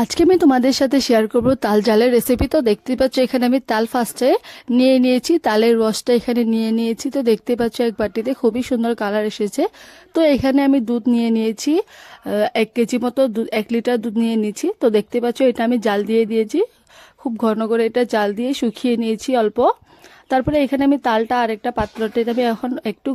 আজকে আমি তোমাদের সাথে শেয়ার করব তাল জালের রেসিপি। তো দেখতে পাচ্ছ এখানে আমি তাল ফার্স্টে নিয়ে নিয়েছি, তালের রসটা এখানে নিয়ে নিয়েছি। তো দেখতে পাচ্ছ এক বাটিতে খুবই সুন্দর কালার এসেছে। তো এখানে আমি দুধ নিয়ে নিয়েছি 1 কেজি মতো, 1 লিটার দুধ নিয়ে নিয়েছি। তো দেখতে পাচ্ছ এটা আমি জাল দিয়ে দিয়েছি, খুব ঘন করে এটা জাল দিয়ে শুকিয়ে নিয়েছি অল্প। তারপরে এখানে আমি তালটা আরেকটা পাত্রতে আমি এখন একটু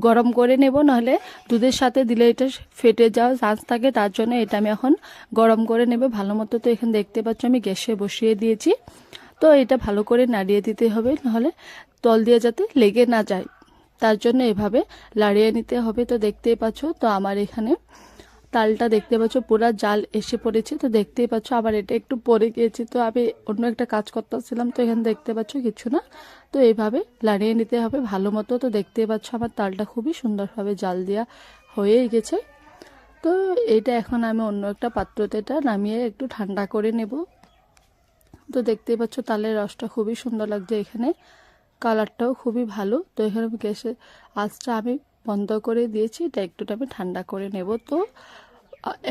গরম করে নেব, নাহলে দুধের সাথে দিলে এটা ফেটে যাওয়ার চান্স থাকে, তার জন্য এটা আমি এখন গরম করে নেব ভালো মতো। তো এখানে দেখতে পাচ্ছ আমি গ্যাসে বসিয়ে দিয়েছি। তো এটা ভালো করে নাড়িয়ে দিতে হবে, নাহলে তল দিয়ে যাতে লেগে না যায়, তার জন্য এভাবে লাড়িয়ে নিতে হবে। তো দেখতেই পাচ্ছ তো আমার এখানে তালটা দেখতে পাচ্ছ পুরা জাল এসে পড়েছে। তো দেখতেই পাচ্ছ আবার এটা একটু পড়ে গিয়েছে, তো আমি অন্য একটা কাজ করতেছিলাম, তো এখানে দেখতে পাচ্ছ কিছু না। তো এইভাবে লাড়িয়ে নিতে হবে ভালো মতো। তো দেখতেই পাচ্ছ আমার তালটা খুবই সুন্দরভাবে জাল দেওয়া হয়েই গেছে। তো এটা এখন আমি অন্য একটা পাত্রতে এটা নামিয়ে একটু ঠান্ডা করে নেব। তো দেখতেই পাচ্ছ তালের রসটা খুবই সুন্দর লাগছে, এখানে কালারটাও খুবই ভালো। তো এখানে গ্যাসের আঁচটা আমি বন্ধ করে দিয়েছি, এটা একটুটা আমি ঠান্ডা করে নেব। তো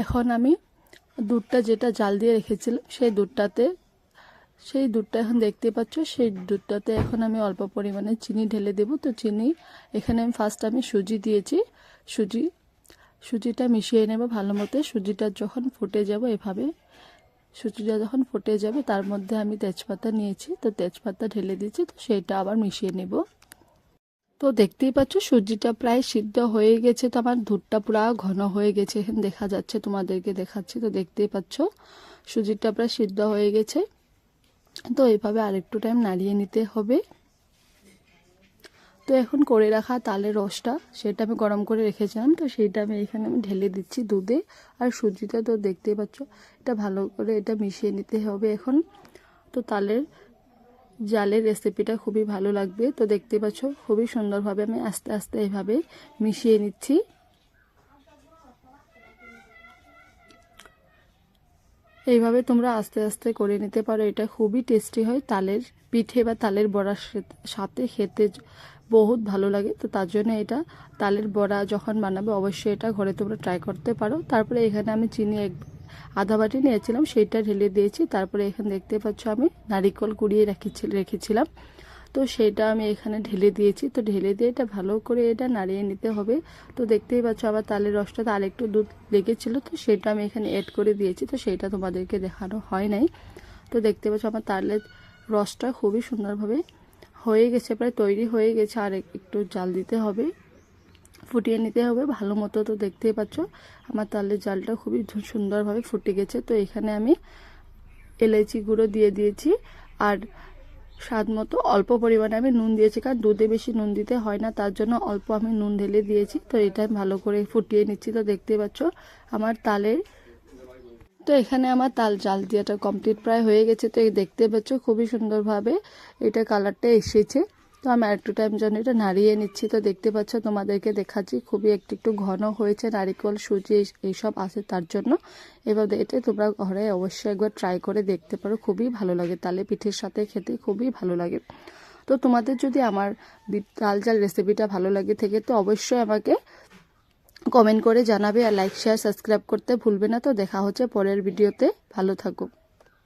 এখন আমি দুধটা যেটা জাল দিয়ে রেখেছিলাম সেই দুধটা এখন দেখতে পাচ্ছ, সেই দুধটাতে এখন আমি অল্প পরিমাণে চিনি ঢেলে দেব। তো চিনি এখানে আমি ফার্স্ট সুজি দিয়েছি, সুজিটা মিশিয়ে নেব ভালো মতো। সুজিটা যখন ফুটে যাব এভাবে, সুজিটা যখন ফুটে যাবে তার মধ্যে আমি তেজপাতা নিয়েছি, তো তেজপাতা ঢেলে দিয়েছি। তো সেইটা আবার মিশিয়ে নেব। তো দেখতেই পাচ্ছ সুজিটা প্রায় সিদ্ধ হয়ে গেছে, তো আমার দুধটা পুরো ঘন হয়ে গেছে, এখানে দেখা যাচ্ছে, তোমাদেরকে দেখাচ্ছি। তো দেখতেই পাচ্ছ সুজিটা প্রায় সিদ্ধ হয়ে গেছে। তো এইভাবে আরেকটু টাইম নাড়িয়ে নিতে হবে। তো এখন করে রাখা তালের রসটা সেটা আমি গরম করে রেখেছিলাম, তো সেইটা আমি এখানে ঢেলে দিচ্ছি দুধে আর সুজিটা। তো দেখতেই পাচ্ছ এটা ভালো করে এটা মিশিয়ে নিতে হবে এখন। তো তালের জালের রেসিপিটা খুবই ভালো লাগবে। তো দেখতে পাচ্ছ খুবই সুন্দরভাবে আমি আস্তে আস্তে এভাবে মিশিয়ে নিচ্ছি। এইভাবে তোমরা আস্তে আস্তে করে নিতে পারো, এটা খুবই টেস্টি হয়। তালের পিঠে বা তালের বড়ার সাথে খেতে বহুত ভালো লাগে। তো তার জন্য এটা তালের বড়া যখন বানাবে অবশ্যই এটা ঘরে তোমরা ট্রাই করতে পারো। তারপরে এখানে আমি চিনি আধা বাটি নিয়েছিলাম, সেইটা ঢেলে দিয়েছি। তারপরে এখানে দেখতে পাচ্ছ আমি নারিকেল কুড়িয়ে রেখেছিলাম, তো সেটা আমি এখানে ঢেলে দিয়েছি। তো ঢেলে দিয়ে এটা ভালো করে এটা নাড়িয়ে নিতে হবে। তো দেখতেই পাচ্ছ আবার তালের রসটাতে আরেকটু দুধ লেগেছিল, তো সেটা আমি এখানে অ্যাড করে দিয়েছি। তো সেটা তোমাদেরকে দেখানো হয় নাই। তো দেখতে পাচ্ছ আমার তালের রসটা খুবই সুন্দরভাবে হয়ে গেছে, প্রায় তৈরি হয়ে গেছে। আর একটু জাল দিতে হবে, ফুটিয়ে নিতে হবে ভালো মতো। তো দেখতেই পাচ্ছ আমার তালের জালটা খুবই সুন্দরভাবে ফুটে গেছে। তো এখানে আমি এলাচি গুঁড়ো দিয়ে দিয়েছি, আর স্বাদ মতো অল্প পরিমাণে আমি নুন দিয়েছি, কারণ দুধে বেশি নুন দিতে হয় না, তার জন্য অল্প আমি নুন ঢেলে দিয়েছি। তো এটা ভালো করে ফুটিয়ে নিচ্ছি। তো দেখতে পাচ্ছ আমার তালের, তো এখানে আমার তাল জাল দিয়াটা কমপ্লিট প্রায় হয়ে গেছে। তো এই দেখতে পাচ্ছ খুবই সুন্দরভাবে এটা কালারটা এসেছে। তো আমি একটু টাইম জন্য এটা নাড়িয়ে নিচ্ছি। তো দেখতে পাচ্ছ তোমাদেরকে দেখাচ্ছি খুবই একটু ঘন হয়েছে, নারিকেল সুজি এইসব আছে তার জন্য। এবার এটা তোমরা ঘরে অবশ্যই একবার ট্রাই করে দেখতে পারো, খুবই ভালো লাগে, তালে পিঠের সাথে খেতে খুবই ভালো লাগে। তো তোমাদের যদি আমার তাল জাল রেসিপিটা ভালো লাগে থেকে তো অবশ্যই আমাকে কমেন্ট করে জানাবে, আর লাইক শেয়ার সাবস্ক্রাইব করতে ভুলবে না। তো দেখা হচ্ছে পরের ভিডিওতে, ভালো থাকো।